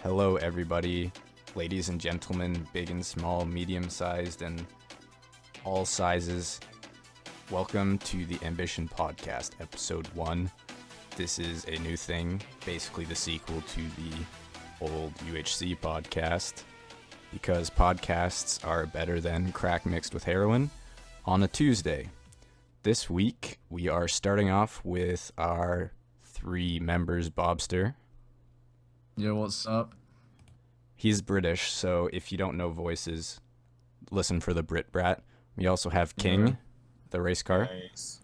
Hello, everybody, ladies and gentlemen, big and small, medium-sized, and all sizes. Welcome to the Ambition Podcast, Episode 1. This is a new thing, basically the sequel to the old UHC podcast, because podcasts are better than crack mixed with heroin on a Tuesday. This week, we are starting off with our 3 members, Bobster. Yo, what's up? He's British, so if you don't know voices, listen for the Brit Brat. We also have King, the race car. Nice.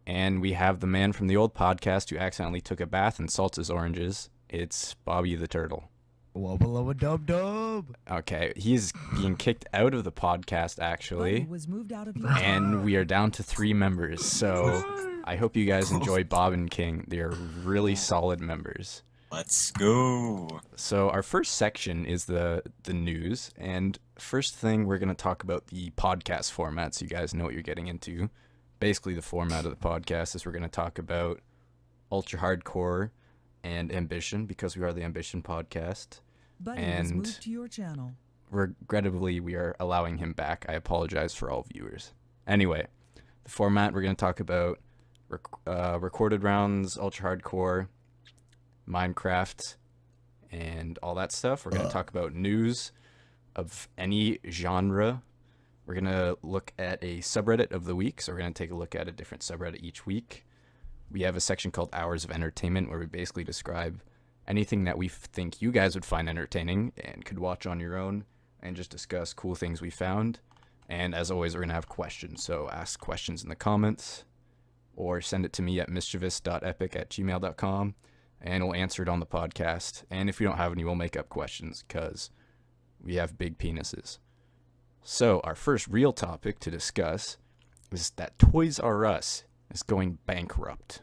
And we have the man from the old podcast who accidentally took a bath in Saltz's oranges. It's Bobby the Turtle. Wubba dub dub. Okay, he's being kicked out of the podcast, actually. Was moved out of And we are down to 3 members, so I hope you guys enjoy Bob and King. They are really solid members. Let's go. So our first section is the news, and first thing we're going to talk about the podcast format, so you guys know what you're getting into. Basically, the format of the podcast is we're going to talk about ultra-hardcore and ambition, because we are the Ambition Podcast. And moved to your channel. Regrettably, we are allowing him back. I apologize for all viewers. Anyway, the format, we're going to talk about recorded rounds, ultra-hardcore, Minecraft, and all that stuff. We're going to talk about news of any genre. We're going to look at a subreddit of the week, so we're going to take a look at a different subreddit each week. We have a section called Hours of Entertainment, where we basically describe anything that we think you guys would find entertaining and could watch on your own, and just discuss cool things we found. And as always, we're going to have questions, so ask questions in the comments, or send it to me at mischevous.epic@gmail.com. and we'll answer it on the podcast. And if we don't have any, we'll make up questions, because we have big penises. So our first real topic to discuss is that Toys R Us is going bankrupt.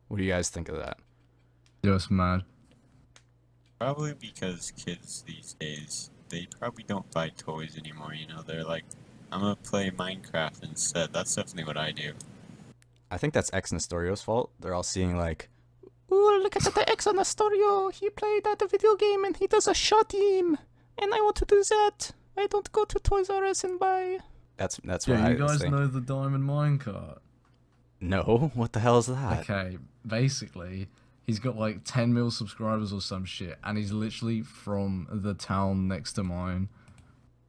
What do you guys think of that? Just mad. Probably because kids these days, they probably don't buy toys anymore, you know? They're like, I'm gonna play Minecraft instead. That's definitely what I do. I think that's X Nestorio's fault. They're all seeing like, ooh, look at the X Nestorio. He played at a video game and he does a shot team. And I want to do that. I don't go to Toys R Us and buy. That's what I you guys think. know the Diamond Minecart? No, what the hell is that? Okay, basically, he's got like 10 mil subscribers or some shit, and he's literally from the town next to mine.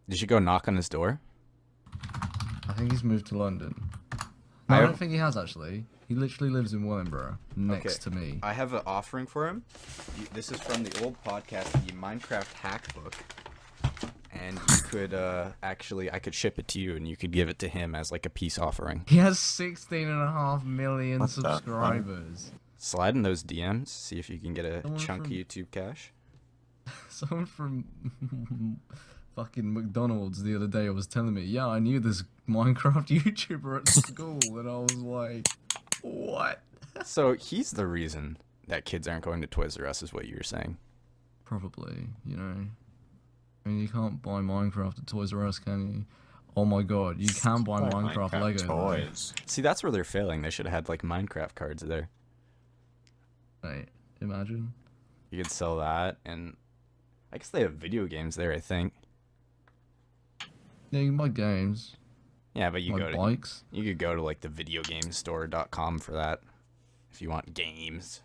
Did you go knock on his door? I think he's moved to London. No, I don't think he has, actually. He literally lives in Wellingborough, next to me. I have an offering for him. This is from the old podcast, the Minecraft Hack Book. And you could, I could ship it to you, and you could give it to him as, like, a peace offering. He has 16.5 million What the fuck? subscribers. Slide in those DMs, see if you can get a chunk of YouTube cash. Someone from fucking McDonald's the other day was telling me, yeah, I knew this Minecraft YouTuber at school, and I was like, what? So he's the reason that kids aren't going to Toys R Us, is what you're saying. Probably, you know. I mean, you can't buy Minecraft at Toys R Us, can you? Oh my god, you can buy Minecraft Lego toys. See, that's where they're failing. They should have had, like, Minecraft cards there. Right, imagine. You could sell that, and I guess they have video games there, I think. Yeah, you can buy games. Yeah, but you Like bikes. You could go to like the videogamestore.com for that if you want games.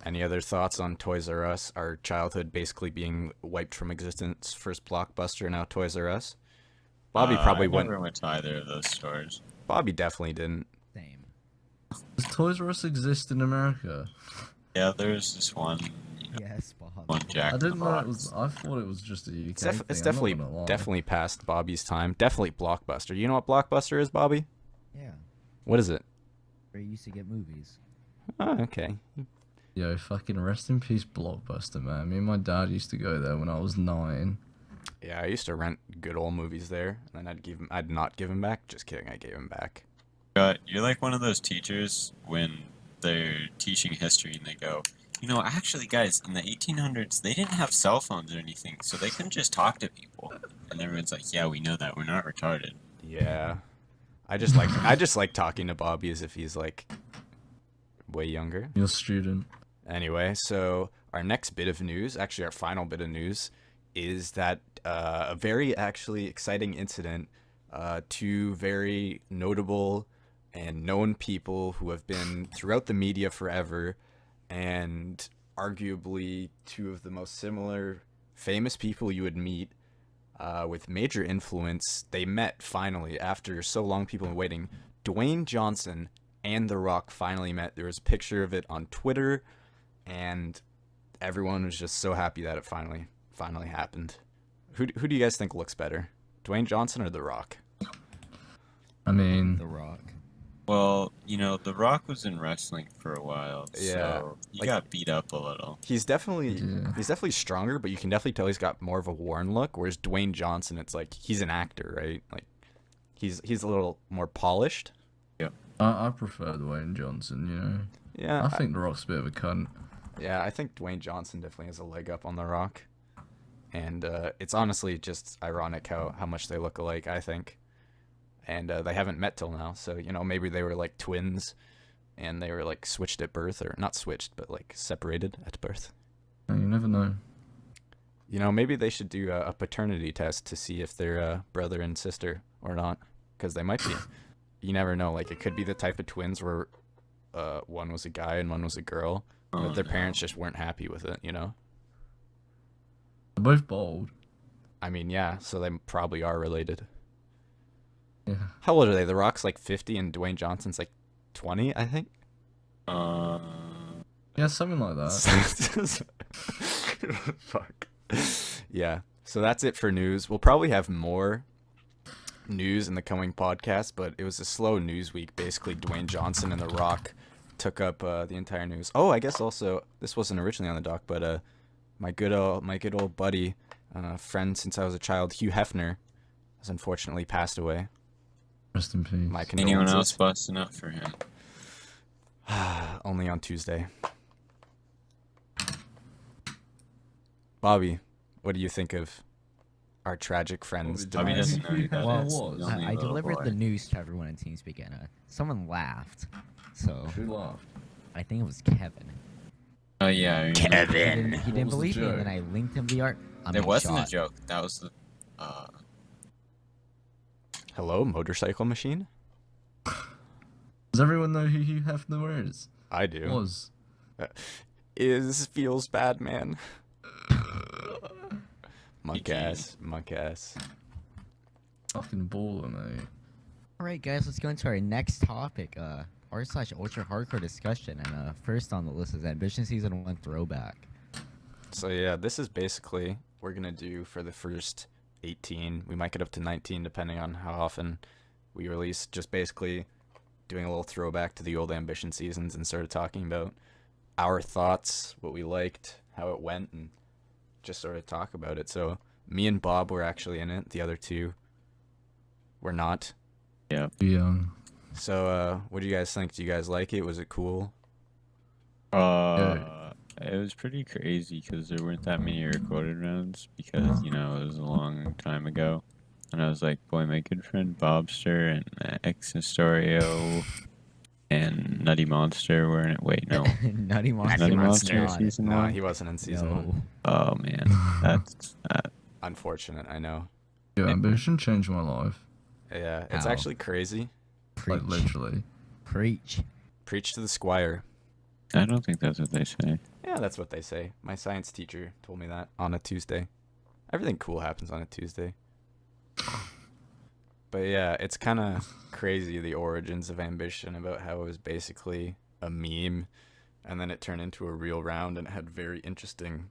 Any other thoughts on Toys R Us? Our childhood basically being wiped from existence. First Blockbuster, now Toys R Us. Bobby probably I never went to either of those stores. Bobby definitely didn't. Same. Does Toys R Us exist in America? Yeah, there's this one. Yes, Bob. One Jack I in the didn't know Box. it was. I thought it was just a UK It's, thing. it's I'm not definitely gonna lie. definitely past Bobby's time. Definitely Blockbuster. You know what Blockbuster is, Bobby? Yeah, What is it? where you used to get movies. Oh, okay. Yo, fucking rest in peace, Blockbuster, man. Me and my dad used to go there when I was 9. Yeah, I used to rent good old movies there, and then I'd not give them back. Just kidding, I gave them back. You're like one of those teachers when they're teaching history and they go, you know, actually, guys, in the 1800s, they didn't have cell phones or anything, so they couldn't just talk to people. And everyone's like, yeah, we know that. We're not retarded. Yeah. I just like talking to Bobby as if he's like way younger. You're a student. Anyway, so our next bit of news, actually our final bit of news, is that a very actually exciting incident. Two very notable and known people who have been throughout the media forever, and arguably two of the most similar famous people you would meet, with major influence. They met finally after so long people have been waiting. Dwayne Johnson and The Rock finally met. There was a picture of it on Twitter, and everyone was just so happy that it finally happened. Who do you guys think looks better, Dwayne Johnson or The Rock? I mean, The Rock. Well, The Rock was in wrestling for a while, Yeah, so he got beat up a little. He's definitely Yeah. he's definitely stronger, but you can definitely tell he's got more of a worn look. Whereas Dwayne Johnson, it's like he's an actor, right? Like he's a little more polished. I prefer Dwayne Johnson. Yeah, I think The Rock's a bit of a cunt. I think Dwayne Johnson definitely has a leg up on The Rock, and it's honestly just ironic how much they look alike, I think. And they haven't met till now, so maybe they were like twins, and they were like switched at birth, or not switched, but like separated at birth. You never know. Maybe they should do a paternity test to see if they're brother and sister or not, because they might be. You never know. Like, it could be the type of twins where one was a guy and one was a girl, but their parents just weren't happy with it. They're both bald. I mean, yeah, so they probably are related. Yeah. How old are they? The Rock's like 50 and Dwayne Johnson's like 20, I think. Yeah, something like that. Fuck. Yeah. So that's it for news. We'll probably have more news in the coming podcast, but it was a slow news week. Basically, Dwayne Johnson and The Rock took up the entire news. Oh, I guess also this wasn't originally on the doc, but my good old buddy, friend since I was a child, Hugh Hefner, has unfortunately passed away. Rest in peace. My Anyone condolences. else busting up for him? Only on Tuesday. Bobby, what do you think of our tragic friend's Bobby demise? doesn't know who that Well, is. was. He's only a I little delivered boy. the news to everyone in TeamSpeak, and someone laughed. So Who laughed? I think it was Kevin. Oh yeah, I remember. He Kevin. didn't was the believe me, and then joke? I linked him the art. It wasn't a joke. That was the. Hello, motorcycle machine? Does everyone know who Hugh Hefner is? I do. Was. Feels bad, man. Monk ass. Fucking baller, mate. All right, guys, let's go into our next topic. r/ultra hardcore discussion, and first on the list is Ambition Season 1 throwback. So yeah, this is basically we're gonna do for the first 18. We might get up to 19 depending on how often we release. Just basically doing a little throwback to the old Ambition seasons and sort of talking about our thoughts, what we liked, how it went, and just sort of talk about it. So me and Bob were actually in it. The other two were not. Yeah. Young. So what do you guys think? Do you guys like it? Was it cool? It was pretty crazy because there weren't that many recorded rounds because it was a long time ago, and I was like, boy, my good friend Bobster and X Historio and Nutty Monster were in it. Wait, no. Nutty Monster. Nutty was Monster not. season No, one. he wasn't in season one. No. Oh man, that's Unfortunate, I know. Yo, Ambition changed my life. Yeah, it's Ow. actually crazy. Preach. Like, literally. Preach. Preach to the squire. I don't think that's what they say. Yeah, that's what they say. My science teacher told me that on a Tuesday. Everything cool happens on a Tuesday. But yeah, it's kind of crazy, the origins of Ambition, about how it was basically a meme, and then it turned into a real round, and it had very interesting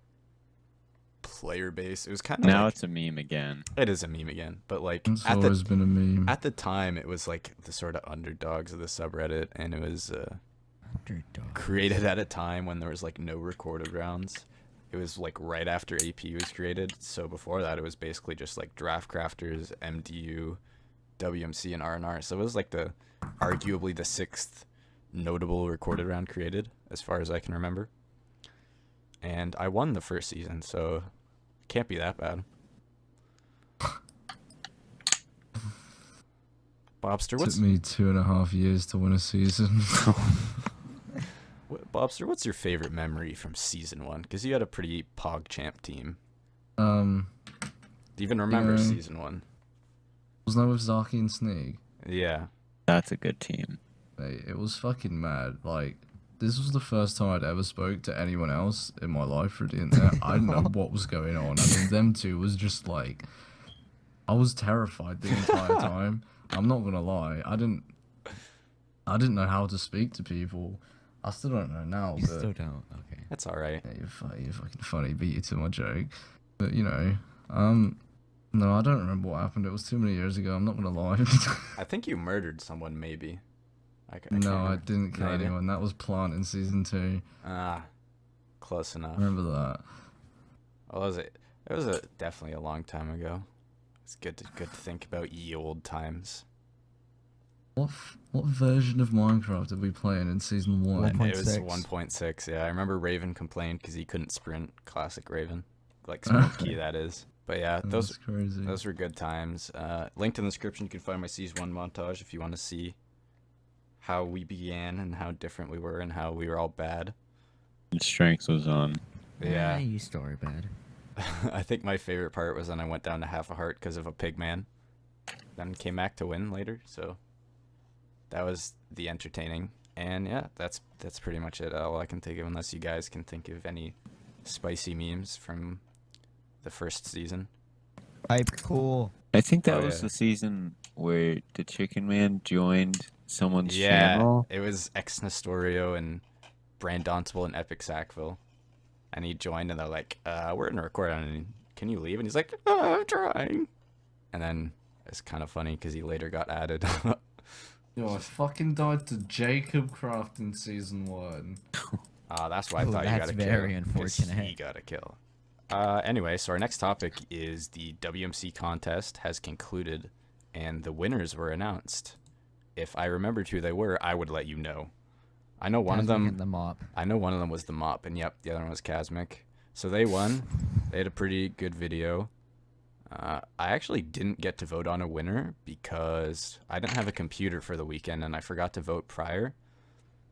player base. It was kind of Now like, it's a meme again. it is a meme again, but like It's at always the been a meme. at the time, it was like the sort of underdogs of the subreddit, and it was Underdog. created at a time when there was like no recorded rounds. It was like right after AP was created, so before that it was basically just like Draft Crafters, MDU, WMC, and R&R. So it was like arguably the sixth notable recorded round created, as far as I can remember. And I won the first season, so it can't be that bad. Bobster, Took me 2.5 years to win a season. Bobster, what's your favorite memory from season 1? Because you had a pretty PogChamp team. Um, Do you even remember Yeah. season 1? wasn't that with Zaki and Sneak? Yeah. That's a good team. Mate, it was fucking mad. Like, this was the first time I'd ever spoke to anyone else in my life for the internet. I didn't know what was going on. I mean, them two was just like, I was terrified the entire time. I'm not gonna lie. I didn't know how to speak to people. I still don't know now. You but still don't. Okay. That's all right. yeah, you're fucking funny. Beat you to my joke. But you know, no, I don't remember what happened. It was too many years ago. I'm not gonna lie. I think you murdered someone, maybe. No, I didn't kill anyone. That was Plant in season 2. Ah, close enough. I remember that. Well, it was definitely a long time ago. It's good to think about ye old times. What version of Minecraft did we play in season 1? 1.6. It was 1.6. Yeah, I remember Raven complained because he couldn't sprint. Classic Raven, like Smokey that is. But yeah, That's crazy. those were good times. Linked in the description. You can find my season 1 montage if you want to see how we began and how different we were and how we were all bad. And Strength was on. Yeah. You story bad. I think my favorite part was when I went down to half a heart because of a pig man. Then came back to win later, so that was the entertaining. And yeah, that's pretty much it. All I can think of, unless you guys can think of any spicy memes from the first season. Hype cool. I think that Oh, was yeah. the season where the Chicken Man joined someone's channel. It was Ex Nestorio and Brandonable and Epic Sackville. And he joined and they're like, we're in a record and can you leave? And he's like, I'm trying. And then it's kind of funny because he later got added. Yo, I fucking died to Jacob Craft in season 1. That's why I Ooh, thought you that's got a kill. very 'cause unfortunate. He got a kill. Anyway, so our next topic is the WMC contest has concluded and the winners were announced. If I remembered who they were, I would let you know. I know one of them. The mop. I know one of them was the mop, and yep, the other one was Casmic. So they won. They had a pretty good video. I actually didn't get to vote on a winner because I didn't have a computer for the weekend, and I forgot to vote prior.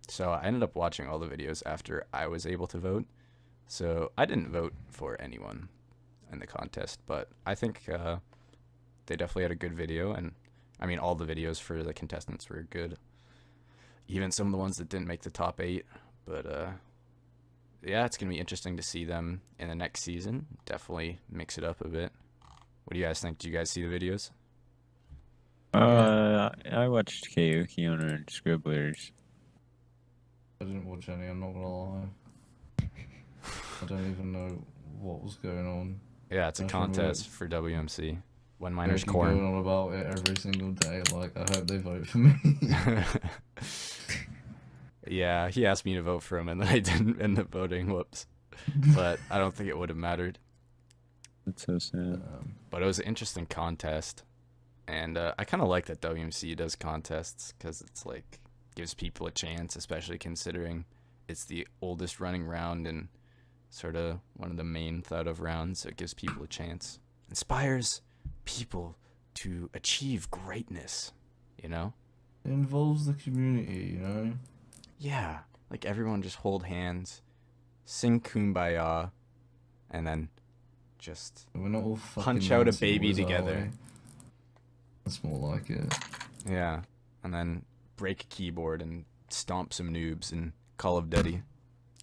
So I ended up watching all the videos after I was able to vote. So I didn't vote for anyone in the contest, but I think they definitely had a good video, and I mean all the videos for the contestants were good. Even some of the ones that didn't make the top 8, but yeah, it's gonna be interesting to see them in the next season. Definitely mix it up a bit. What do you guys think? Do you guys see the videos? I watched Kayuki and Scribblers. I didn't watch any, I'm not gonna lie. I don't even know what was going on. Yeah, it's a That's from contest for WMC. When They miners keep corn. going on about it every single day. Like, I hope they vote for me. Yeah, he asked me to vote for him, and then I didn't end up voting. Whoops. But I don't think it would have mattered. That's so sad. But it was an interesting contest, and I kind of like that WMC does contests because it's like gives people a chance, especially considering it's the oldest running round and sort of one of the main thought of rounds. So it gives people a chance, inspires people to achieve greatness. You know? It involves the community, you know? Yeah, like everyone just hold hands, sing Kumbaya, and then just We're not all fucking punch out a Nazi baby boys, are together. we? That's more like it. Yeah, and then break a keyboard and stomp some noobs in Call of Duty.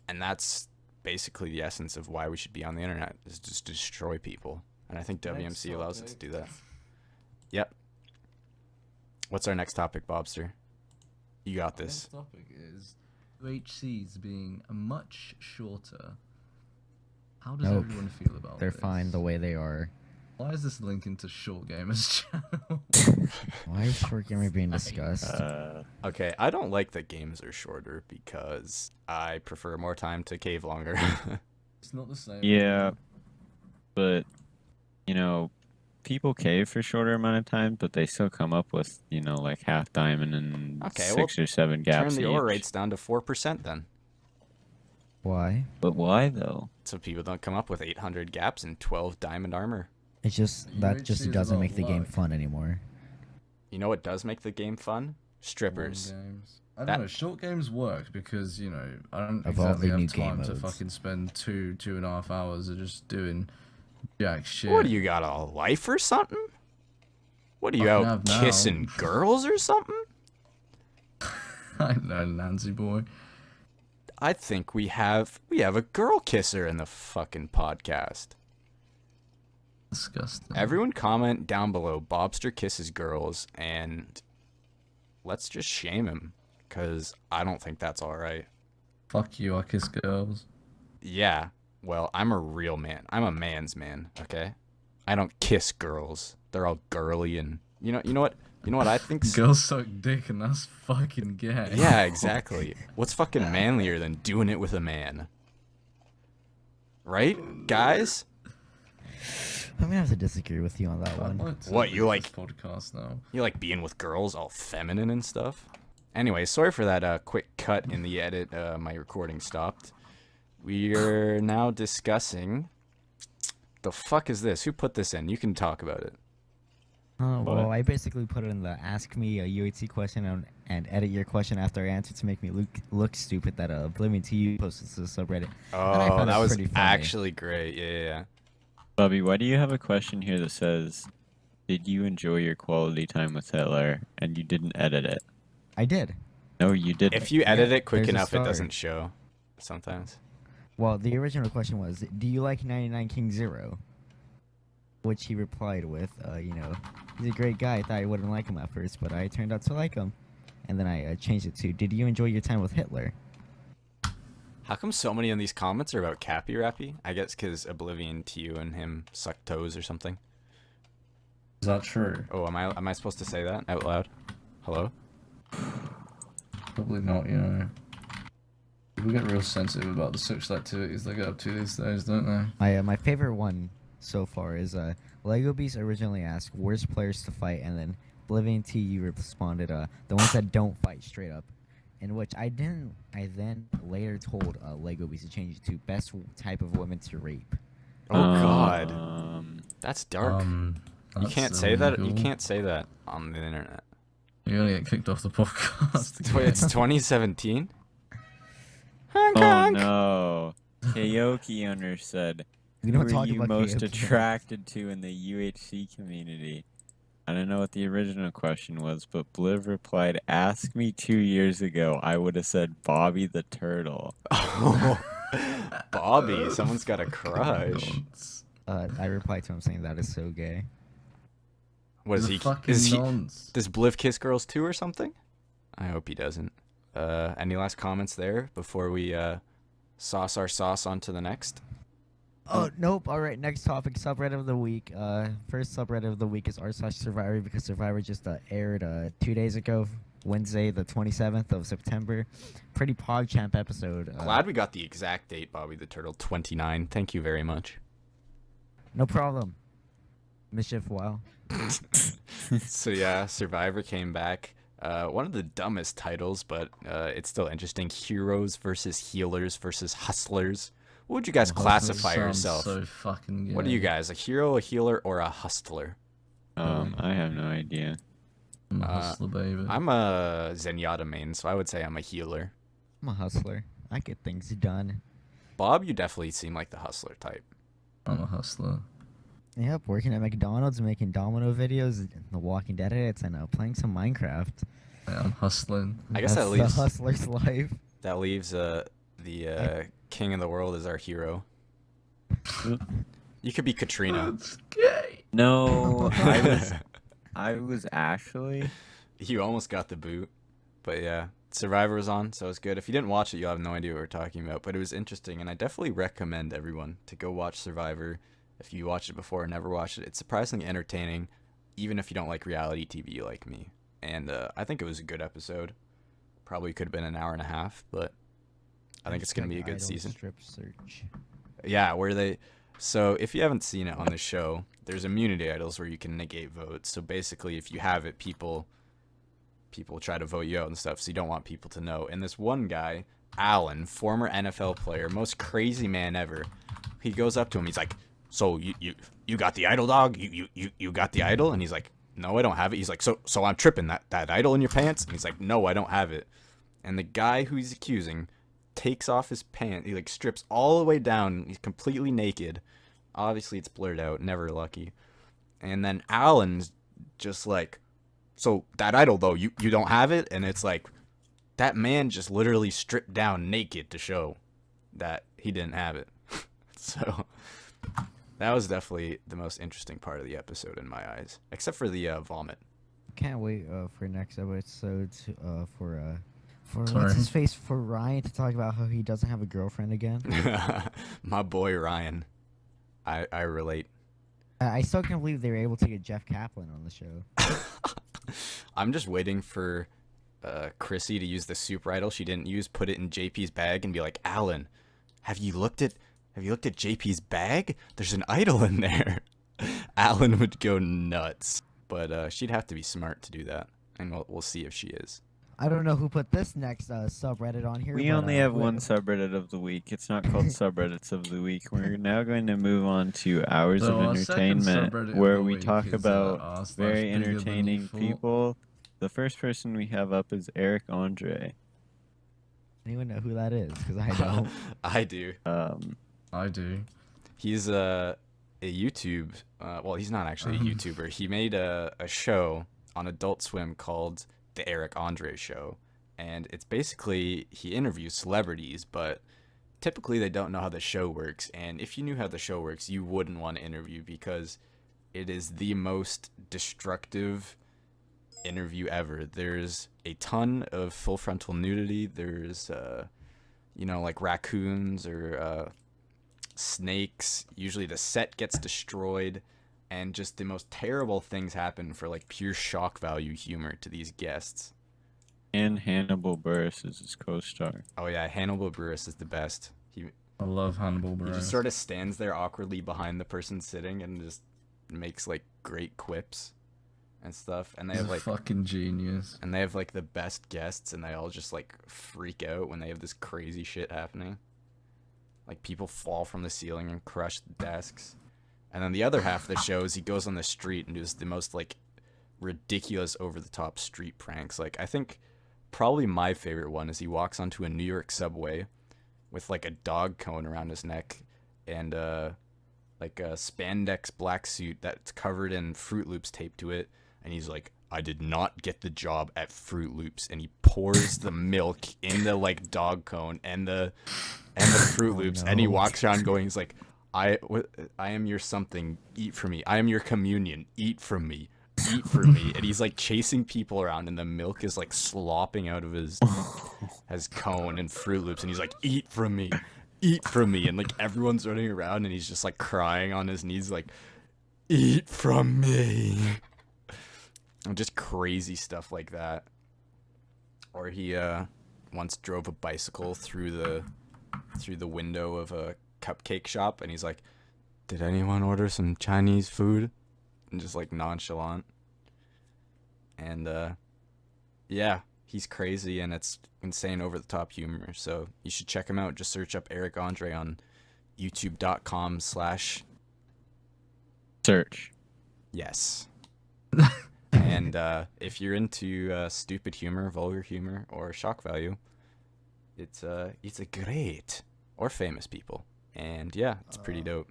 And that's basically the essence of why we should be on the internet, is just to destroy people. And I think WMC allows it to do that. Yep. What's our next topic, Bobster? You got The this. next topic is UHCs being much shorter. How does Nope. everyone feel about They're this? fine the way they are. Why is this linking to Short Gamers channel? Why is short gamer being discussed? Okay, I don't like that games are shorter because I prefer more time to cave longer. It's not the same. Yeah, but you know, people cave for shorter amount of time, but they still come up with like half diamond and Okay, 6 or 7 gaps. Turn the ore each. rates down to 4% then. Why? But why though? So people don't come up with 800 gaps and 12 diamond armor. It's just that UHC just is doesn't about make the game luck. fun anymore. You know what does make the game fun? strippers. Long games. I That- don't know. Short games work because I don't Of all exactly the have new game time to modes. fucking spend 2.5 hours of just doing jack shit. What do you got, a life or something? What are you Fucking out have now. kissing girls or something? I know, Nancy boy. I think we have a girl kisser in the fucking podcast. Disgusting. Everyone comment down below Bobster kisses girls, and let's just shame him, because I don't think that's alright. Fuck you, I kiss girls. Yeah, well, I'm a real man. I'm a man's man, okay? I don't kiss girls. They're all girly and you know what I think? Girls suck dick and that's fucking gay. Yeah, exactly. What's fucking manlier than doing it with a man? Right, guys? I'm gonna have to disagree with you on that I'd one. like to What, you do like- this podcast now? You like being with girls all feminine and stuff? Anyway, sorry for that quick cut in the edit. My recording stopped. We are now discussing... The fuck is this? Who put this in? You can talk about it. Well, I basically put it in the ask me a UHC question and edit your question after I answer to make me look stupid that Oblivion to you posted to the subreddit. And I Oh, found that it was pretty funny. actually great. Yeah. Bobby, why do you have a question here that says, "Did you enjoy your quality time with Hitler?" and you didn't edit it? I did. No, you didn't. If you edit it quick there's a enough, it star. doesn't show. Sometimes. Well, the original question was, do you like 99 King Zero? Which he replied with, he's a great guy. I thought I wouldn't like him at first, but I turned out to like him. And then I changed it to, did you enjoy your time with Hitler? How come so many of these comments are about Cappy Rappy? I guess because Oblivion to you and him suck toes or something. Is that true? Oh, am I supposed to say that out loud? Hello? Probably not, People get real sensitive about the sexual activities they get up to these days, don't they? My favorite one so far is Lego Beast originally asked worst players to fight, and then Oblivion TU responded the ones that don't fight straight up, in which I then later told Lego Beast to change it to best type of women to rape. Oh God, that's dark. You That's can't say that. You illegal. can't say that on the internet. You're gonna get kicked off the podcast. Wait, it's 2017. Hong Oh Kong. no. Karaoke owner said, We "Who don't are talk you about most karaoke. attracted to in the UHC community?" I don't know what the original question was, but Bliv replied, "Ask me 2 years ago, I would have said Bobby the Turtle." Oh, Bobby, someone's got a crush. I replied to him saying that is so gay. What is The he? fucking Is he? nonce. Does Bliv kiss girls too or something? I hope he doesn't. Any last comments there before we sauce our sauce onto the next? Oh, nope. All right, next topic, subreddit of the week. First subreddit of the week is r/Survivor because Survivor just aired 2 days ago, Wednesday, the 27th of September. Pretty PogChamp episode. Glad we got the exact date, Bobby the Turtle, 29. Thank you very much. No problem. Mischief, wow. So yeah, Survivor came back. One of the dumbest titles, but it's still interesting. Heroes versus healers versus hustlers. What would you guys classify Sounds yourself? So fucking What are you guys, a hero, a healer, or a hustler? I have no idea. I'm a hustler, baby. I'm a Zenyatta main, so I would say I'm a healer. I'm a hustler. I get things done. Bob, you definitely seem like the hustler type. I'm a hustler. Yep, working at McDonald's, making domino videos, The Walking Dead edits, and playing some Minecraft. Yeah, I'm hustling. I guess That's that leaves the hustler's life. that leaves the king of the world as our hero. You could be Katrina. That's gay. No, I was actually. You almost got the boot, but yeah, Survivor was on, so it's good. If you didn't watch it, you'll have no idea what we're talking about, but it was interesting, and I definitely recommend everyone to go watch Survivor. If you watched it before or never watched it, it's surprisingly entertaining, even if you don't like reality TV like me. And I think it was a good episode. Probably could have been an hour and a half, but I think it's going to be a good Idol season. Strip search. Yeah, where they... So if you haven't seen it on the show, there's immunity idols where you can negate votes. So basically, if you have it, people try to vote you out and stuff, so you don't want people to know. And this one guy, Alan, former NFL player, most crazy man ever, he goes up to him, he's like, "So you got the idol, dog? You got the idol?" And he's like, no, I don't have it. He's like, so I'm tripping. That idol in your pants? And he's like, no, I don't have it. And the guy who he's accusing takes off his pants. He like strips all the way down. He's completely naked. Obviously, it's blurred out. Never lucky. And then Alan's just like, so that idol though, you don't have it? And it's like, that man just literally stripped down naked to show that he didn't have it. So that was definitely the most interesting part of the episode in my eyes, except for the vomit. Can't wait for next episode for Sorry. what's his face, for Ryan to talk about how he doesn't have a girlfriend again. My boy Ryan. I relate. I still can't believe they were able to get Jeff Kaplan on the show. I'm just waiting for Chrissy to use the super idol she didn't use, put it in JP's bag, and be like, Alan, have you looked at JP's bag? There's an idol in there. Alan would go nuts, but she'd have to be smart to do that, and we'll see if she is. I don't know who put this next subreddit on here. We but, only have one subreddit of the week. It's not called subreddits of the week. We're now going to move on to hours So of our second entertainment, subreddit of where the we week talk is, about r/bigger very than you entertaining thought. people. The first person we have up is Eric Andre. Anyone know who that is? Because I don't. I do. I do. He's a YouTube. Well, he's not actually a YouTuber. He made a show on Adult Swim called The Eric Andre Show, and it's basically he interviews celebrities, but typically they don't know how the show works. And if you knew how the show works, you wouldn't want to interview, because it is the most destructive interview ever. There's a ton of full frontal nudity. There's like raccoons or snakes. Usually the set gets destroyed, and just the most terrible things happen for like pure shock value humor to these guests. And Hannibal Buress is his co-star. Oh yeah, Hannibal Buress is the best. I love Hannibal He Buress. just sort of stands there awkwardly behind the person sitting and just makes like great quips and stuff. And they He's have a like fucking genius. and they have like the best guests, and they all just like freak out when they have this crazy shit happening. Like people fall from the ceiling and crush desks. And then the other half of the show is he goes on the street and does the most like ridiculous over the top street pranks. Like I think probably my favorite one is he walks onto a New York subway with like a dog cone around his neck and like a spandex black suit that's covered in Fruit Loops taped to it, and he's like, I did not get the job at Fruit Loops, and he pours the milk in the like dog cone and the Fruit Loops, and he walks around going, he's like, I am your something, eat for me. I am your communion, eat from me, eat for me. And he's like chasing people around, and the milk is like slopping out of his cone and Fruit Loops, and he's like, eat from me, eat from me. And like everyone's running around, and he's just like crying on his knees, like, eat from me. And just crazy stuff like that. Or he once drove a bicycle through the window of a cupcake shop, and he's like, did anyone order some Chinese food? And just like nonchalant. And yeah, he's crazy, and it's insane over the top humor. So you should check him out. Just search up Eric Andre on youtube.com/ Search. yes. And if you're into stupid humor, vulgar humor, or shock value, it's a great, or famous people. And yeah, it's pretty dope.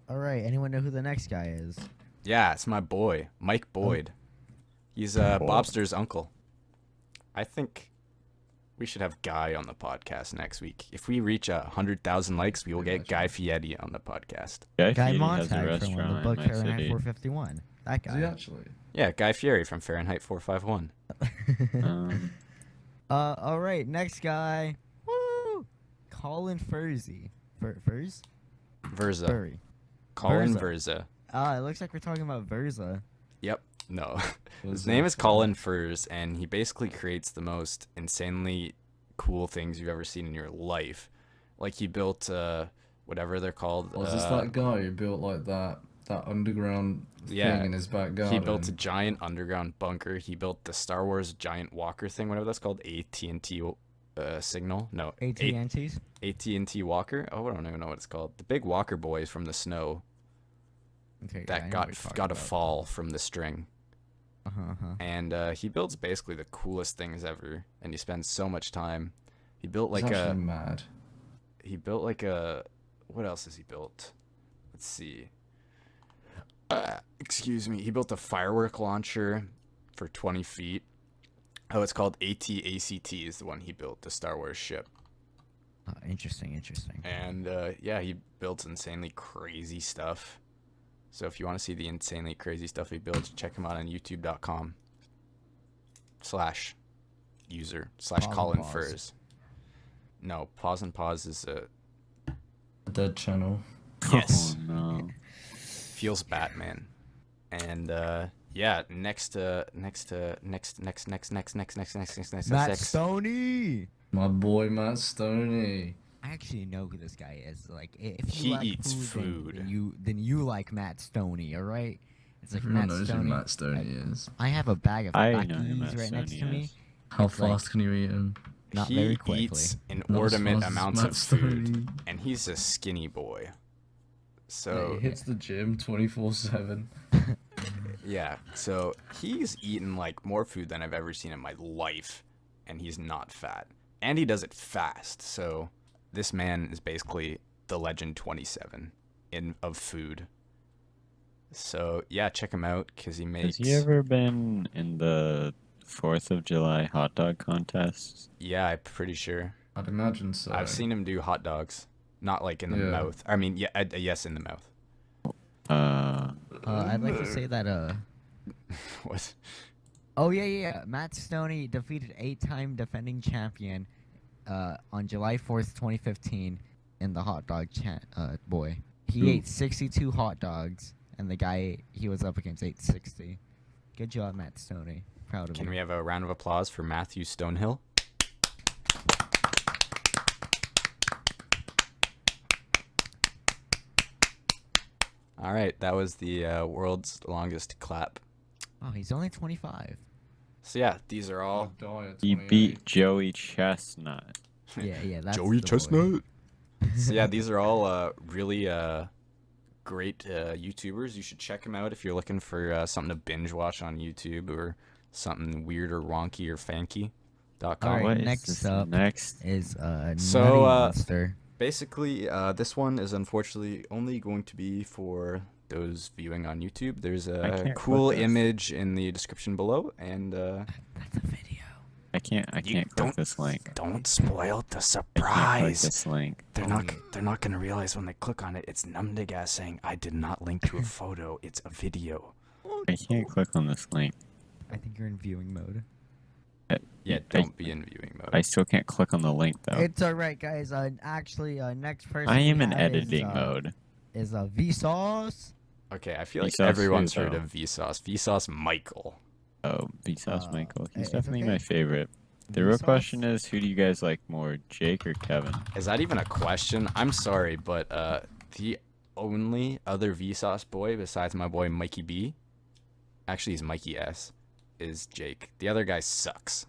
All right. Anyone know who the next guy is? Yeah, it's my boy, Mike Boyd. He's Bobster's uncle. I think we should have Guy on the podcast next week. If we reach 100,000 likes, we will get Guy Fieri on the podcast. Guy Fieri has a Montag from the restaurant book in my Fahrenheit city. 451. That Is he guy. actually? Yeah, Guy Fieri from Fahrenheit 451. All right. Next guy. Woo! Colin Furzy. Furs? Verza. Furry. Colin Verza. Verza. It looks like we're talking about Verza. Yep. No. His Verza. name is Colin Furs, and he basically creates the most insanely cool things you've ever seen in your life. Like he built whatever they're called. Was this that guy who built like that underground Yeah, thing in his back garden? He built a giant underground bunker. He built the Star Wars giant walker thing, whatever that's called, AT&T signal. No, AT&T's? AT&T walker. Oh, I don't even know what it's called. The big walker boys from the snow Okay, that got a fall from the string. And he builds basically the coolest things ever, and he spends so much time. He built It's like actually mad. he built like a, what else has he built? Let's see. Excuse me. He built a firework launcher for 20 feet. Oh, it's called AT-ACT is the one he built, the Star Wars ship. Oh, interesting. And yeah, he builds insanely crazy stuff. So if you want to see the insanely crazy stuff he builds, check him out on youtube.com/user/Colin Pause. Furs. No, Pause and Pause is a Dead channel. yes. Oh, no. Feels Batman. And yeah, next Matt Stoney. My boy Matt Stoney. I actually know who this guy is. Like, if He you like eats food, food. then you like Matt Stoney, all right? It's like Everyone Matt knows who Stoney. Matt Stoney is. I have a bag of I know who Takis Matt right next to Stoney me. is. How It's like- fast can you eat him? Not he very quickly. eats Not as inordinate fast as amounts Matt of food, Stoney. and he's a skinny boy. Mate, So he hits the gym 24/7. yeah, so he's eaten like more food than I've ever seen in my life, and he's not fat, and he does it fast. So this man is basically the Legend 27 of food. So yeah, check him out because he makes. Has he ever been in the 4th of July hot dog contest? Yeah, I'm pretty sure. I'd imagine so. I've seen him do hot dogs, not like in the Yeah. mouth. I mean, yeah, yes, in the mouth. I'd like to say that What? Oh yeah. Matt Stoney defeated 8-time defending champion on July 4th, 2015 in the hot dog boy. He Ooh. ate 62 hot dogs, and the guy he was up against ate 60. Good job, Matt Stoney. Proud of Can you. we have a round of applause for Matthew Stonehill? All right, that was the world's longest clap. Oh, he's only 25. So yeah, these are all I'll die at He 28. beat Joey Chestnut. Yeah, that's Joey the boy. Chestnut. So yeah, these are all really great YouTubers. You should check them out if you're looking for something to binge watch on YouTube or something weird or wonky or fanky.com. All right, What is next this up next? is So, Nutty Monster. Basically, this one is unfortunately only going to be for those viewing on YouTube. There's I a can't cool click this. image in the description below, and That's a video. I can't click this link. don't spoil the I can't click surprise. this link. They're not gonna realize when they click on it. It's Numdigas saying, "I did not link to a photo. It's a video." I can't click on this link. I think you're in viewing mode. Yeah, don't be in viewing mode. I still can't click on the link though. It's alright, guys. Actually, next person I am we in have editing mode. Is VSAUCE. Okay, I feel like Vsauce everyone's who, heard though? of VSAUCE. VSAUCE Michael. Oh, VSAUCE Michael. He's it's definitely okay. my favorite. The real Vsauce? question is, who do you guys like more, Jake or Kevin? Is that even a question? I'm sorry, but the only other VSAUCE boy besides my boy Mikey B, actually he's Mikey S, is Jake. The other guy sucks.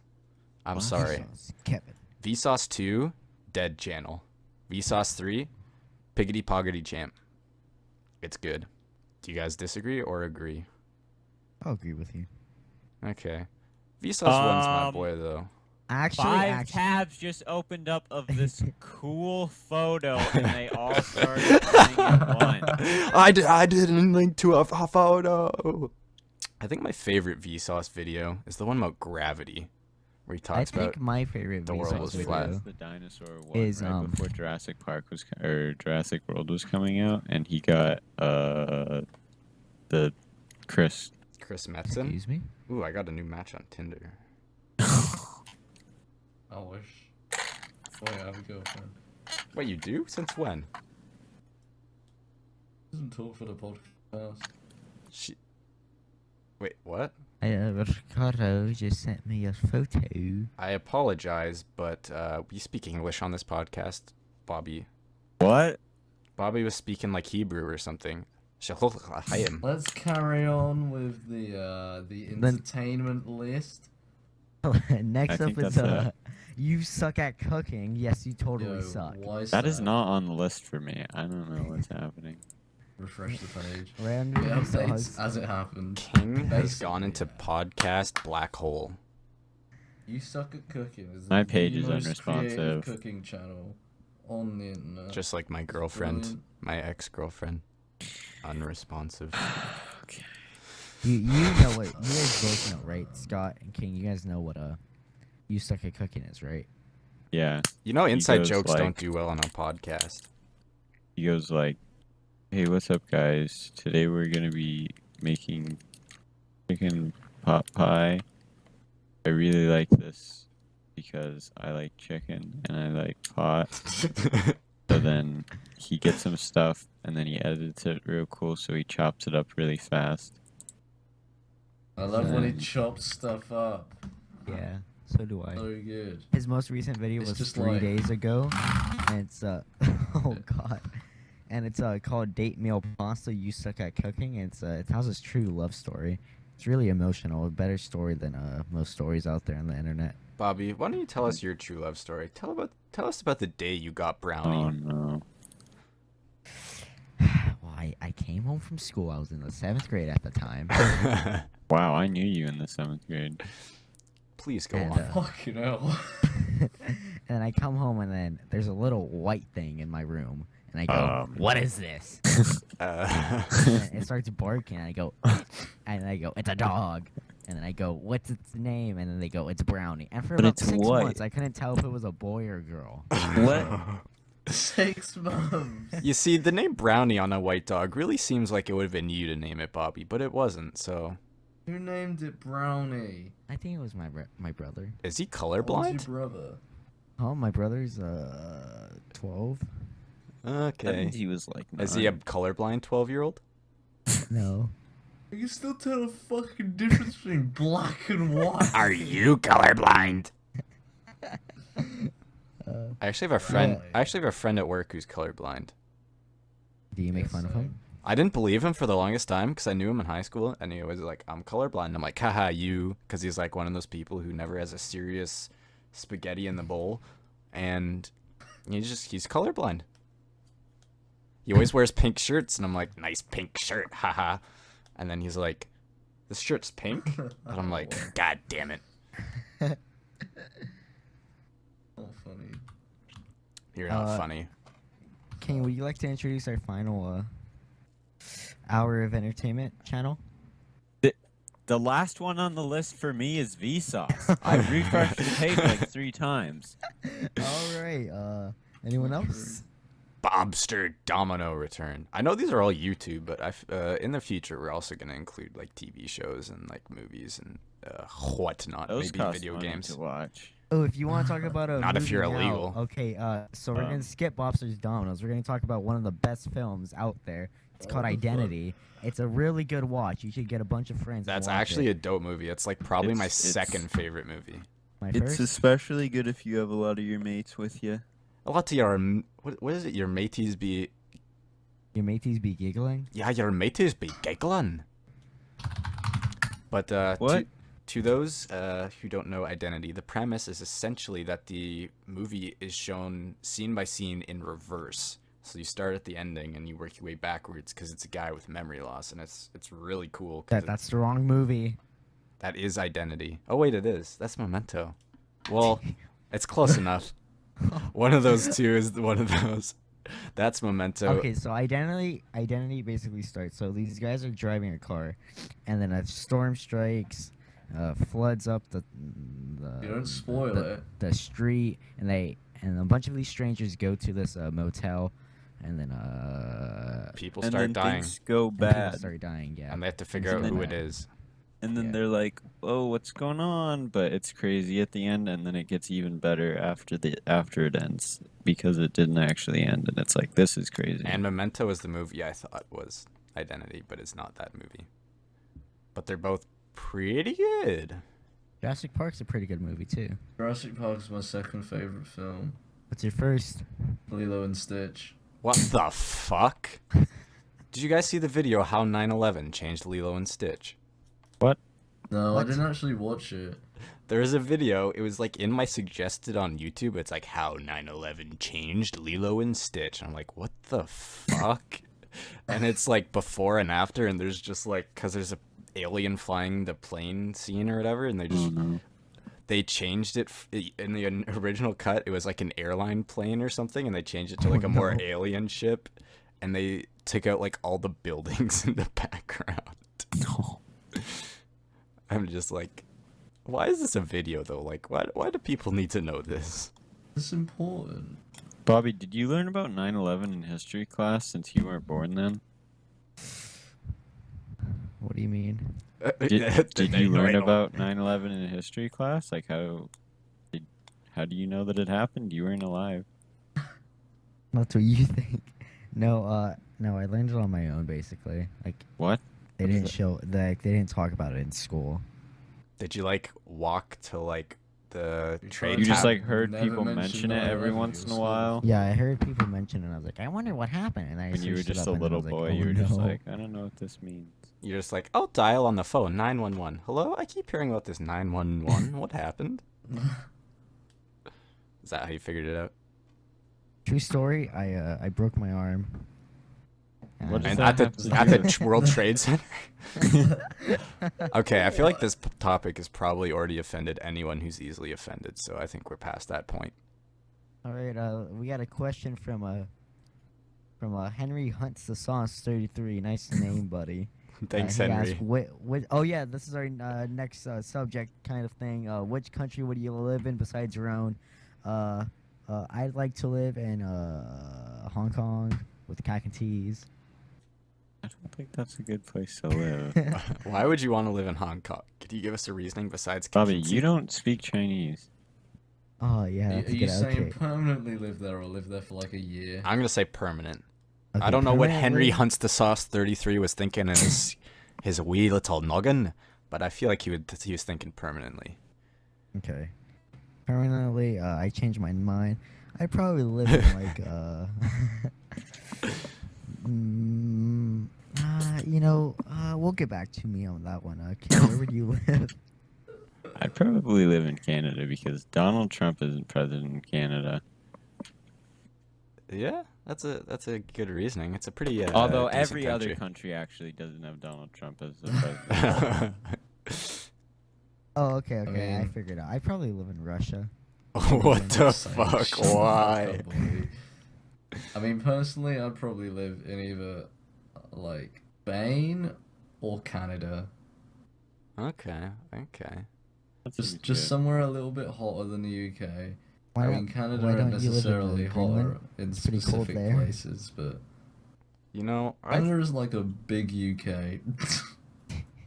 I'm sorry. VSAUCE, Kevin. VSAUCE 2, dead channel. VSAUCE 3, Piggity Poggity Champ. It's good. Do you guys disagree or agree? I'll agree with you. Okay. VSAUCE 1's my boy, though. Actually, Five tabs just opened up of this cool photo, and they all started playing at once. I didn't link to a photo. I think my favorite VSAUCE video is the one about gravity, where he I talks about. think my favorite the world VSAUCE was video flat. The dinosaur one is, right before Jurassic Park was or Jurassic World was coming out, and he got the Chris. Chris Metzen. Excuse me. Ooh, I got a new match on Tinder. I wish. Boy, I have a girlfriend. Wait, you do? Since when? Doesn't talk for the podcast. She. Wait, what? Ricardo just sent me a photo. I apologize, but we speak English on this podcast, Bobby. What? Bobby was speaking like Hebrew or something. Shalom. Let's carry on with the entertainment list. Next I up think is that's you suck at cooking. Yes, you totally Yo, suck. why That is sad? not on the list for me. I don't know what's happening. refresh the page. Random It updates sauce. as it happens. King has Basically, gone into yeah. podcast black hole. You Suck at Cooking is My the page is most creative unresponsive. cooking channel on the internet. Just like my girlfriend, brilliant. my ex-girlfriend. Unresponsive. You know what? You guys both know, right? Scott and King, you guys know what You Suck at Cooking is, right? Yeah. You know, inside goes jokes don't like- do well on a podcast. He goes like, "Hey, what's up, guys? Today we're gonna be making chicken pot pie. I really like this because I like chicken and I like pot." So then he gets some stuff and then he edits it real cool, so he chops it up really fast. I love when he Um, chops stuff up. Yeah, so do I. So good. His most recent video It's was just 3 like- days ago, and it's oh god, and it's called Date Meal Pasta. You Suck at Cooking. It tells his true love story. It's really emotional, a better story than most stories out there on the internet. Bobby, why don't you tell us your true love story? Tell us about the day you got brownie. Oh no. Well, I came home from school. I was in the 7th grade at the time. Wow, I knew you in the 7th grade. Please go And, on. Fucking hell. and then I come home, and then there's a little white thing in my room, and I go, "What is this?" And it starts barking, and I go, "It's a dog." And then I go, "What's its name?" And then they go, "It's Brownie." And for But about it's 6 white. months, I couldn't tell if it was a boy or girl. What? 6 months. You see, the name Brownie on a white dog really seems like it would have been you to name it, Bobby, but it wasn't. So, Who named it Brownie? I think it was my brother. is he What's colorblind? your brother? Oh, my brother's 12. Okay. He was like, Is he a 9. colorblind 12-year-old? No. You can still tell the fucking difference between black and white. Are you colorblind? I actually have a friend. Really? I actually have a friend at work who's colorblind. Do you make Yes, fun of him? I didn't believe him for the longest time because I knew him in high school, and he was like, "I'm colorblind." I'm like, "Haha, you," because he's like one of those people who never has a serious spaghetti in the bowl, and he's colorblind. He always wears pink shirts, and I'm like, "Nice pink shirt, haha," and then he's like, "This shirt's pink," and I'm like, "God damn it, Oh, funny. you're not funny." King, would you like to introduce our final hour of entertainment channel? The last one on the list for me is VSAUCE. I've refreshed the page like 3 times. All right. Anyone else? Bobster Domino return. I know these are all YouTube, but in the future we're also gonna include like TV shows and like movies and whatnot, Those maybe cost video money games. to watch. Oh, if you want to talk about a Not if movie you're now- illegal. Okay, so we're gonna skip Bobster's Dominoes. We're gonna talk about one of the best films out there. It's called What the fuck? Identity. It's a really good watch. You should get a bunch of friends. That's and watch actually it. a dope movie. It's like probably my It's- second favorite movie. My It's first. especially good if you have a lot of your mates with you. A lot to your what is it? Your mateys be Your mateys be giggling. yeah, your mateys be giggling. But What? to those who don't know Identity, the premise is essentially that the movie is shown scene by scene in reverse. So you start at the ending and you work your way backwards because it's a guy with memory loss, and it's really cool. 'Cause That's the wrong movie. that is Identity. Oh wait, it is. That's Memento. Well, it's close enough. One of those two is one of those. That's Memento. Okay, so identity basically starts. So these guys are driving a car, and then a storm strikes, floods up the You don't spoil it. the street, and a bunch of these strangers go to this motel, and then People And start then dying, things go and people bad. start dying. Yeah. and they have to figure And out then, who it is. And then Yeah. they're like, "Oh, what's going on?" But it's crazy at the end, and then it gets even better after it ends because it didn't actually end, and it's like, this is crazy. And Memento is the movie I thought was Identity, but it's not that movie. But they're both pretty good. Jurassic Park's a pretty good movie too. Jurassic Park is my second favorite film. What's your first? Lilo and Stitch. What the fuck? Did you guys see the video how 9/11 changed Lilo and Stitch? No, What? I didn't actually watch it. There is a video, it was like in my suggested on YouTube, it's like how 9/11 changed Lilo and Stitch. And I'm like, what the fuck? and it's like before and after, and there's just like, because there's a alien flying the plane scene or whatever, and they Oh just no. they changed it in the original cut. It was like an airline plane or something, and they changed it to like a more alien ship, and they took out like all the buildings in the background. No. I'm just like, why is this a video though? Like, why do people need to know this? It's important. Bobby, did you learn about 9/11 in history class since you weren't born then? What do you mean? Did you learn about 9/11 in history class? Like how do you know that it happened? You weren't alive. That's what you think. No, no, I learned it on my own basically. Like What? they didn't show, like they didn't talk about it in school. Did you like walk to like the trade? You just tab- like heard Never people mentioned mention it 9/11 every in once your in a school. while. Yeah, I heard people mention it, and I was like, I wonder what happened. And I When you were searched it just up, a and I little was like, boy, oh, you were just no. like, I don't know what this means. You're just like, oh, dial on the phone, 911. Hello, I keep hearing about this 911. What happened? Is that how you figured it out? True story. I broke my arm. What does And that at have to the do with- World Trade Center. Okay, I feel like this topic has probably already offended anyone who's easily offended, so I think we're past that point. All right, we got a question from Henry Hunts the Sauce 33. Nice name, buddy. Thanks, He Henry. asked, oh yeah, this is our next subject kind of thing. Which country would you live in besides your own? I'd like to live in Hong Kong with cack and teas. I don't think that's a good place to live. Why would you want to live in Hong Kong? Could you give us a reasoning besides Bobby, conveniency? you don't speak Chinese. Oh yeah, Are that's a you good saying okay. permanently live there or live there for like a year? I'm gonna say permanent. Okay, I don't know what Henry permanently- Hunts the Sauce 33 was thinking in his wee little noggin, but I feel like he was thinking permanently. Okay. Permanently, I changed my mind. I'd probably live in like we'll get back to me on that one. Kim, where would you live? I'd probably live in Canada because Donald Trump isn't president in Canada. Yeah, that's a good reasoning. It's a pretty Although decent every other country actually doesn't have Donald Trump as the president. Oh, okay, okay. I mean- figured out. I'd probably live in Russia. What the Same fuck? shit. Fuck Why? up, boy. I mean, personally, I'd probably live in either like Spain or Canada. Okay. That seems Just good. somewhere a little bit hotter than the UK. Why I don't- mean, Canada why isn't don't you live in, necessarily hotter Greenland? in It's pretty cold specific there. places, but You know, Canada is like a big UK.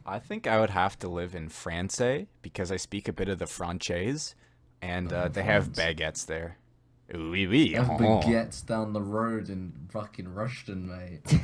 I think I would have to live in France because I speak a bit of the Francaise, and they have France. baguettes there. Oui, oui. I have oh. baguettes down the road in fucking Rushton, mate.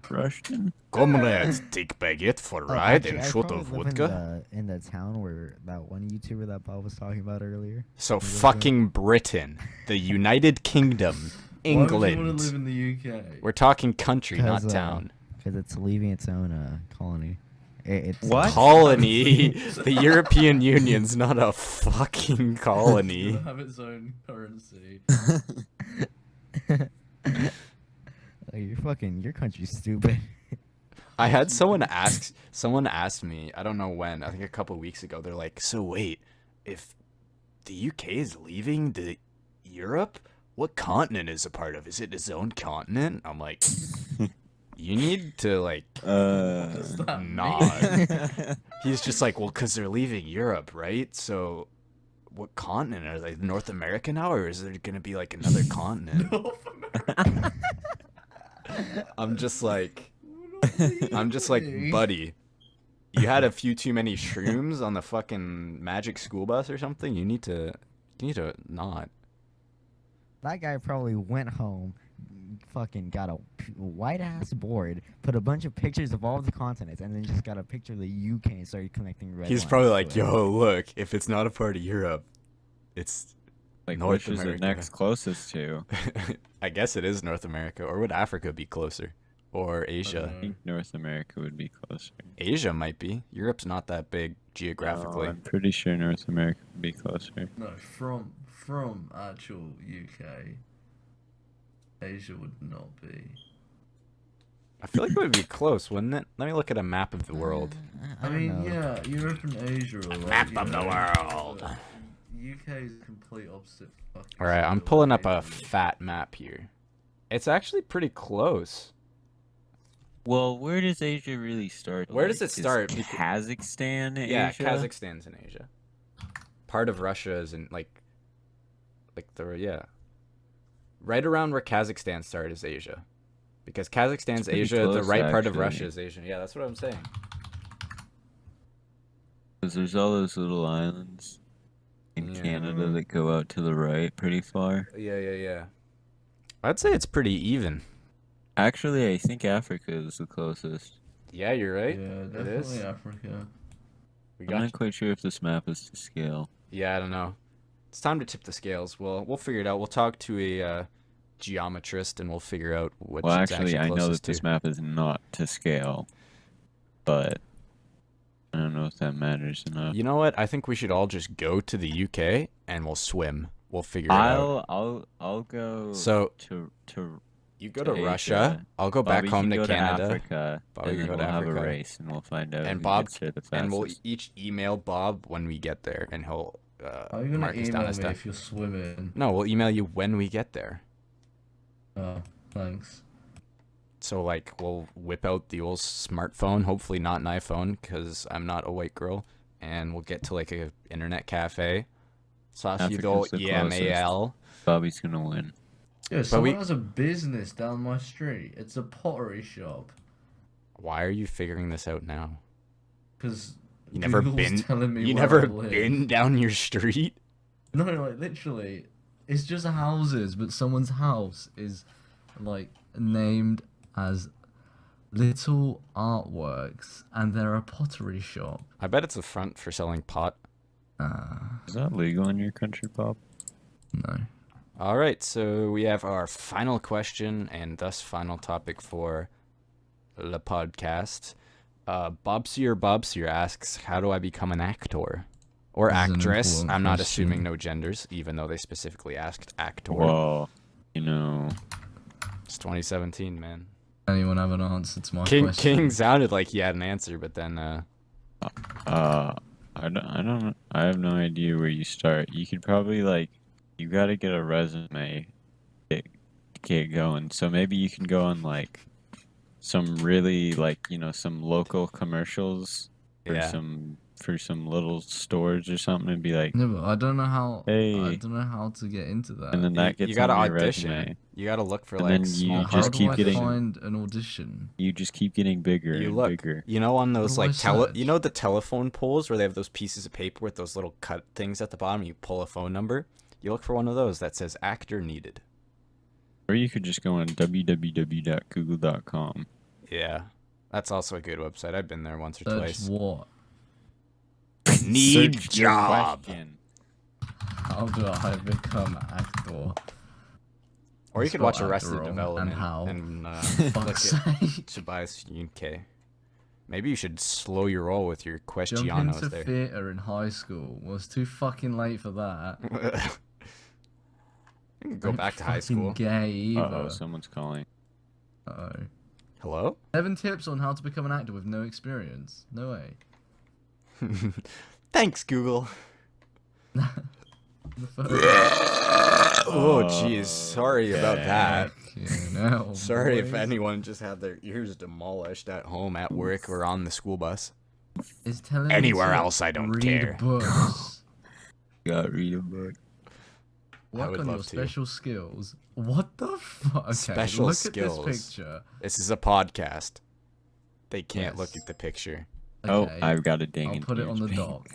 Russian? Comrades, take baguette for a Oh, ride actually, and I'd shot probably of live vodka. in the town where that one YouTuber that Bob was talking about earlier. So Live there. fucking Britain, the United Kingdom, Why would you want to England. live in the UK? We're talking country, not 'Cause, town. Because it's leaving its own colony. It's What? Colony. The European Union's not a fucking It's colony. gonna have its own currency. Your country's stupid. I had someone asked me, I don't know when, I think a couple weeks ago, they're like, so wait, if the UK is leaving the Europe, what continent is a part of? Is it its own continent? I'm like, you need to like Does that not. He's just like, well, because they're leaving Europe, right? So what continent? Are they North America now, or is there going to be like another continent? North America. I'm just like, buddy, you had a few too many shrooms on the fucking magic school bus or something. You need to not. That guy probably went home, fucking got a white ass board, put a bunch of pictures of all the continents, and then just got a picture of the UK and started connecting red He's lines probably to like, it. yo, look, if it's not a part of Europe, it's Like, North which is the America. next closest to? I guess it is North America, or would Africa be closer, or I Asia? don't I think North America would be closer. Asia might be. Europe's not that big geographically. I'm pretty sure North America would be closer. No, from actual UK, Asia would not be. I feel like it would be close, wouldn't it? Let me look at a map of the world. I don't know. yeah, Europe and Asia are like, Map of the world. but UK is the complete opposite. Fucking All right, I'm side of pulling up a Asia. fat map here. It's actually pretty close. Well, where does Asia really start? Where does it Is start? Kazakhstan, Yeah, Asia? Kazakhstan's in Asia. Part of Russia is in yeah. Right around where Kazakhstan started is Asia. Because Kazakhstan's pretty Asia, the close, right part of actually. Russia is Asia. Yeah, that's what I'm saying. Because there's all those little islands in Yeah. Canada that go out to the right pretty far. Yeah. I'd say it's pretty even. Actually, I think Africa is the closest. Yeah, you're right. Yeah, it definitely is. Africa. We I'm got not quite sure if this map is to scale. Yeah, I don't know. It's time to tip the scales. We'll figure it out. We'll talk to a geometrist and we'll figure out which Well, it's actually, I know that closest this to. map is not to scale, but I don't know if that matters enough. You know what? I think we should all just go to the UK and we'll swim. We'll figure it out. I'll go So to you go to to Russia. Asia. I'll go back Bobby home can to go Canada. to Africa, Bobby and can then go to we'll have Africa. a race, and we'll find out And who Bob gets there the and we'll fastest. each email Bob when we get there, and he'll Are you gonna mark us down email as me stuff. if you're swimming? No, we'll email you when we get there. Oh, thanks. So like we'll whip out the old smartphone, hopefully not an iPhone, because I'm not a white girl, and we'll get to like a internet cafe. Slash you go Africa's the EMAL. Bobby's gonna win. Yeah, someone we- has a business down my street. It's a pottery shop. Why are you figuring this out now? Cause You never Google's been telling me you where never I live. been down your street? No, like literally, it's just houses, but someone's house is like named as Little Artworks, and they're a pottery shop. I bet it's a front for selling pot. Is that legal in your country, Bob? No. All right, so we have our final question and thus final topic for the podcast. BobsyerBobsyer asks, how do I become an actor? Or This is an actress. important I'm not question. assuming no genders, even though they specifically asked actor. Well, you know, It's 2017, man. Anyone have an answer to my King question? sounded like he had an answer, but then I don't, I have no idea where you start. You could probably you gotta get a resume, get going. So maybe you can go on some really some local commercials for Yeah. some little stores or something, and be like, No, but I don't know how. I Hey. don't know how to get into that. and then that you gets gotta on your audition. resume. You gotta look for And like then you small. how just do keep I getting- find an audition? You just keep getting bigger You and look. bigger. You know, on those do I like search? you know the telephone poles where they have those pieces of paper with those little cut things at the bottom. You pull a phone number. You look for one of those that says actor needed. Or you could just go on www.google.com. Yeah, that's also a good website. I've been there once or Search twice. what? Need Search your job. question. How do I become actor? Or you could Spell watch actor Arrested wrong, Development and how? and look Fuck's at sake. Tobias UK. Maybe you should slow your roll with your Jump questionos into there. theatre in high school. Was too fucking late for that. You can go Ain't back to high fucking school. Gay either. Uh-oh, someone's calling. Uh-oh. Hello? 7 tips on how to become an actor with no experience. No way. Thanks, Google. The first Oh, jeez. Sorry about that. fucking hell, Sorry if boys. anyone just had their ears demolished at home, at work, or on the school bus. Is telling me Anywhere to else, I don't read care. Books. Got read a book. Work would on your love to. special skills. What the fuck? Okay, Special look skills. at this picture. This is a podcast. They can't look Yes. at the picture. Oh, Okay, I've got a ding. I'll and put it on the huge dock.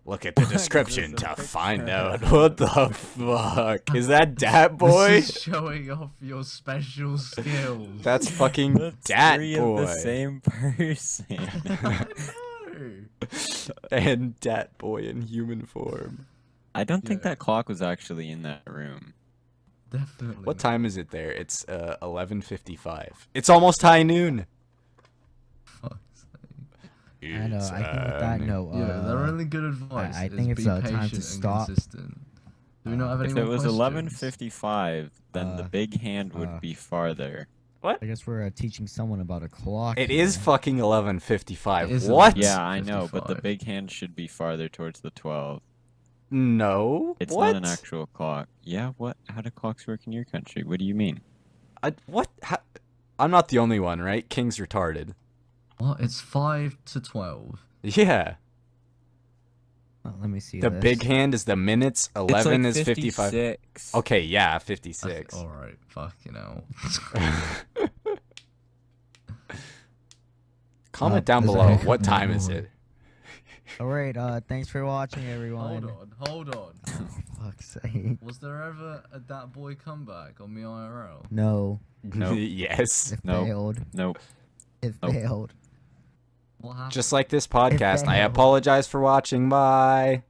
Look at the description There's a to picture. find out what the fuck is that. Dat boy? This is showing off your special skills. That's fucking That's Dat three boy of the same person. No. and Dat boy in human form. I don't think Yeah. that clock was actually in that room. Definitely. What not. time is it there? It's 11:55. It's almost high noon. Fuck's sake. I know. I think with that note, Yeah, they're really good advice. I think is it's be time to patient and stop. consistent. Do we not have any If more it was questions? 11:55, then the Uh, big hand would uh, be farther. What? I guess we're teaching someone about a clock. It is here. fucking 11:55. It is What? Yeah, I know, but the 55. big hand should be farther towards the 12. No. It's what? not an actual clock. Yeah, what? How do clocks work in your country? What do you mean? What? I'm not the only one, right? King's retarded. What? It's 5 to 12. Yeah. Let me see. The this. big hand is the minutes. 11 is 55. 56. Okay, yeah, 56. Alright, fucking hell. Comment down is below. that- What time is it? All right. Thanks for watching, everyone. Hold on. Oh, fuck's sake. Was there ever a Dat Boy comeback on the IRL? No. Nope. Yes. It Nope. failed. Nope. It Nope. failed. What happened? Just like this podcast, I failed. apologize for watching. Bye.